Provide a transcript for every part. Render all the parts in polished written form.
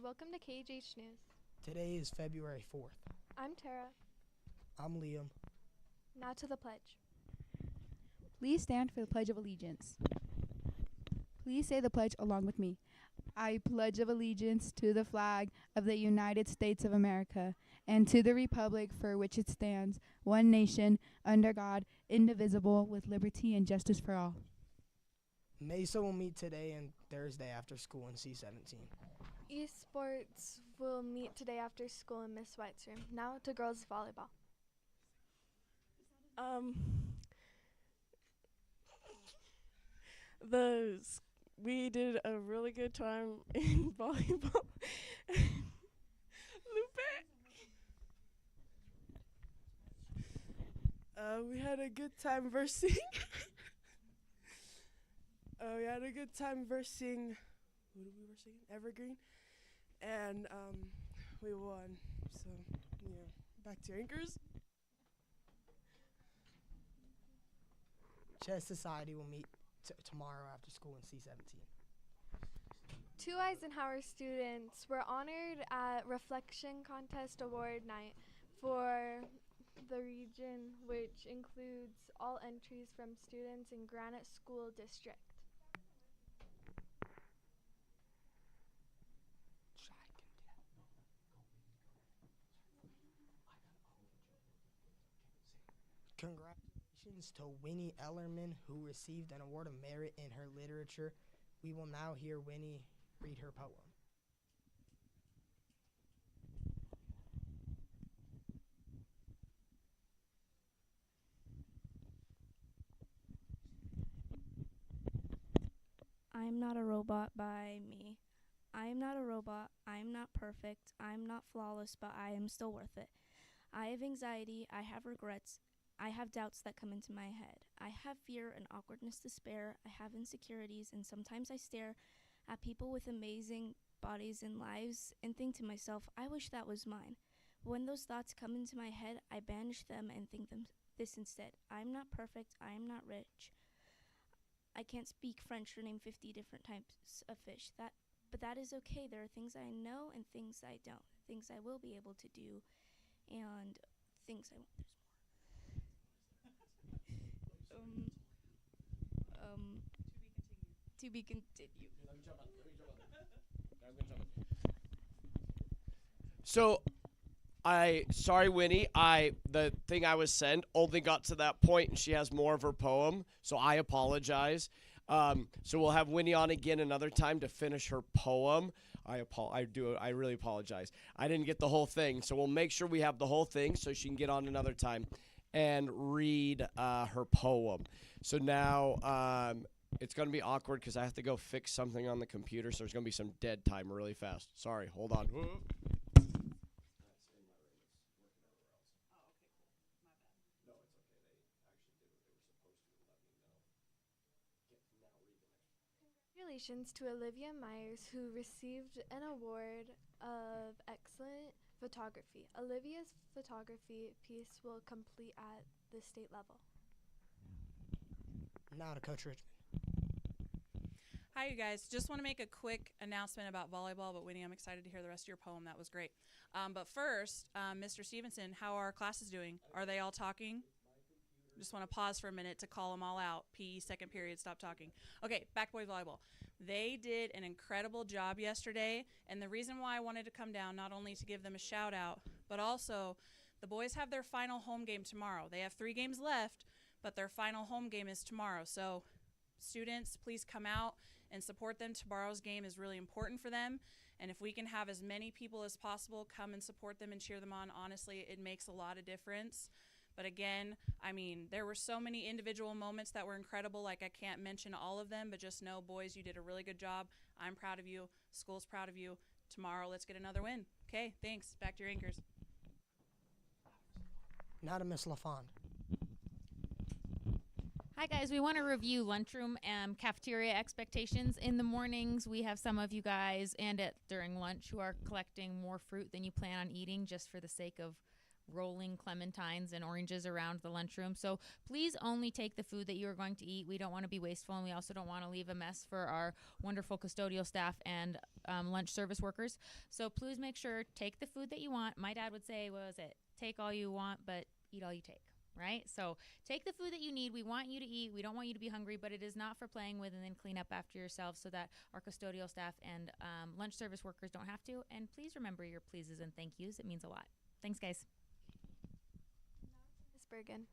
welcome to KEJH News. Today is February 4th. I'm Tara. I'm Liam. Now to the pledge. Please stand for the Pledge of Allegiance. Please say the pledge along with me. I pledge of allegiance to the flag of the United States of America and to the republic for which it stands, one nation, under God, indivisible, with liberty and justice for all. Mesa will meet today and Thursday after school in C17. Esports will meet today after school in Miss White's room. Now to girls volleyball. We did a really good time in volleyball. Lupe. We had a good time versing. We had a good time versing. Who did we versing? Evergreen, and we won. So yeah, back to anchors. Chess Society will meet tomorrow after school in C17. 2 Eisenhower students were honored at Reflection Contest Award Night for the region, which includes all entries from students in Granite School District. Congratulations to Winnie Ellerman, who received an Award of Merit in her literature. We will now hear Winnie read her poem. I'm Not a Robot by me. I am not a robot. I am not perfect. I am not flawless, but I am still worth it. I have anxiety. I have regrets. I have doubts that come into my head. I have fear and awkwardness to spare. I have insecurities, and sometimes I stare at people with amazing bodies and lives and think to myself, I wish that was mine. But when those thoughts come into my head, I banish them and think this instead. I am not perfect. I am not rich. I can't speak French or name 50 different types of fish. But that is okay. There are things I know and things I don't. Things I will be able to do and things I won't. To be continued. So, sorry, Winnie. The thing I was sent only got to that point, and she has more of her poem. So I apologize. So we'll have Winnie on again another time to finish her poem. I really apologize. I didn't get the whole thing, so we'll make sure we have the whole thing so she can get on another time and read her poem. So now it's going to be awkward because I have to go fix something on the computer, so there's going to be some dead time really fast. Sorry, hold on. Congratulations to Olivia Myers, who received an award of excellent photography. Olivia's photography piece will complete at the state level. Now to Coach Richmond. Hi, you guys. Just want to make a quick announcement about volleyball, but Winnie, I'm excited to hear the rest of your poem. That was great. But first, Mr. Stevenson, how are classes doing? Are they all talking? Just want to pause for a minute to call them all out. PE second period, stop talking. Okay, back boys volleyball. They did an incredible job yesterday, and the reason why I wanted to come down, not only to give them a shout out, but also the boys have their final home game tomorrow. They have 3 games left, but their final home game is tomorrow. So students, please come out and support them. Tomorrow's game is really important for them, and if we can have as many people as possible come and support them and cheer them on, honestly, it makes a lot of difference. But again, I mean, there were so many individual moments that were incredible. Like, I can't mention all of them, but just know, boys, you did a really good job. I'm proud of you. School's proud of you. Tomorrow, let's get another win. Okay, thanks. Back to your anchors. Now to Miss LaFond. Hi guys, we want to review lunchroom and cafeteria expectations. In the mornings, we have some of you guys and during lunch who are collecting more fruit than you plan on eating just for the sake of rolling clementines and oranges around the lunchroom. So please only take the food that you are going to eat. We don't want to be wasteful, and we also don't want to leave a mess for our wonderful custodial staff and lunch service workers. So please make sure, take the food that you want. My dad would say, what was it? Take all you want, but eat all you take. Right? So take the food that you need. We want you to eat. We don't want you to be hungry, but it is not for playing with and then clean up after yourself, so that our custodial staff and lunch service workers don't have to. And please remember your pleases and thank yous. It means a lot. Thanks, guys. Ms. Bergen.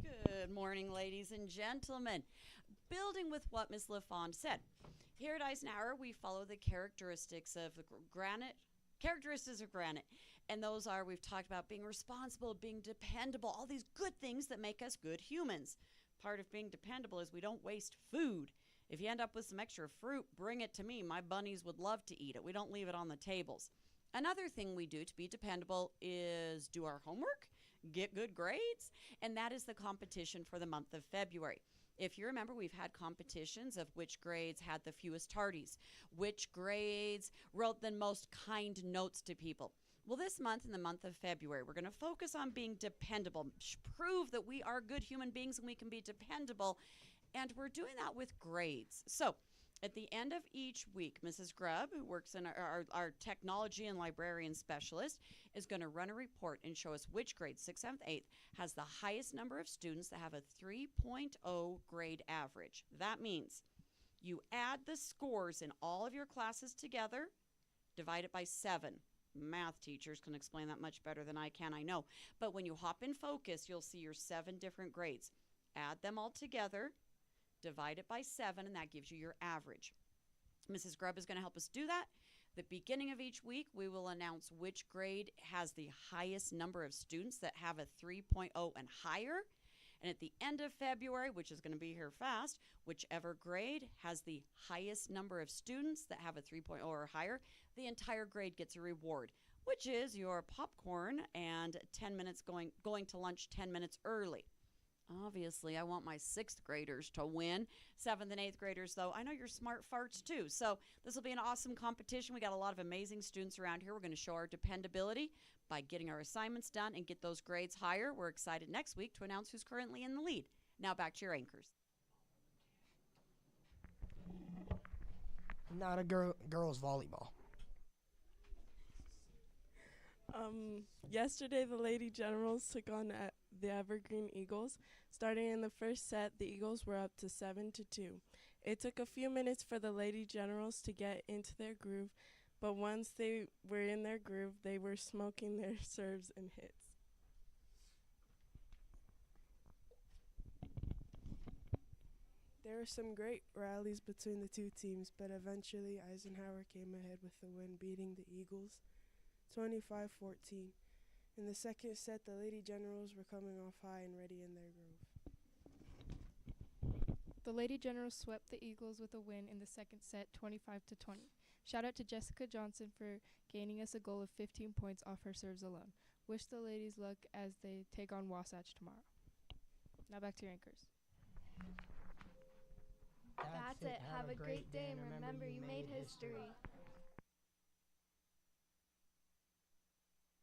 Good morning, ladies and gentlemen. Building with what Ms. LaFond said, here at Eisenhower, we follow the characteristics of granite. And those are, we've talked about being responsible, being dependable, all these good things that make us good humans. Part of being dependable is we don't waste food. If you end up with some extra fruit, bring it to me. My bunnies would love to eat it. We don't leave it on the tables. Another thing we do to be dependable is do our homework, get good grades, and that is the competition for the month of February. If you remember, we've had competitions of which grades had the fewest tardies, which grades wrote the most kind notes to people. Well, this month, in the month of February, we're going to focus on being dependable, prove that we are good human beings and we can be dependable, and we're doing that with grades. So, at the end of each week, Mrs. Grubb, who works in our technology and librarian specialist, is going to run a report and show us which grade, 6th, 7th, 8th, has the highest number of students that have a 3.0 grade average. That means you add the scores in all of your classes together, divide it by 7. Math teachers can explain that much better than I can, I know. But when you hop in Focus, you'll see your 7 different grades. Add them all together, divide it by 7, and that gives you your average. Mrs. Grubb is going to help us do that. The beginning of each week, we will announce which grade has the highest number of students that have a 3.0 and higher. And at the end of February, which is going to be here fast, whichever grade has the highest number of students that have a 3.0 or higher, the entire grade gets a reward, which is your popcorn and 10 minutes going to lunch 10 minutes early. Obviously, I want my 6th graders to win. 7th and 8th graders, though, I know you're smart farts, too. So this will be an awesome competition. We got a lot of amazing students around here. We're going to show our dependability by getting our assignments done and get those grades higher. We're excited next week to announce who's currently in the lead. Now back to your anchors. Not a girls volleyball. Yesterday, the Lady Generals took on the Evergreen Eagles. Starting in the first set, the Eagles were up to 7-2. It took a few minutes for the Lady Generals to get into their groove, but once they were in their groove, they were smoking their serves and hits. There were some great rallies between the two teams, but eventually Eisenhower came ahead with the win, beating the Eagles 25-14. In the second set, the Lady Generals were coming off high and ready in their groove. The Lady Generals swept the Eagles with a win in the second set, 25-20. Shout out to Jessica Johnson for gaining us a goal of 15 points off her serves alone. Wish the ladies luck as they take on Wasatch tomorrow. Now back to your anchors. That's it. Have a great day, and remember, you made history.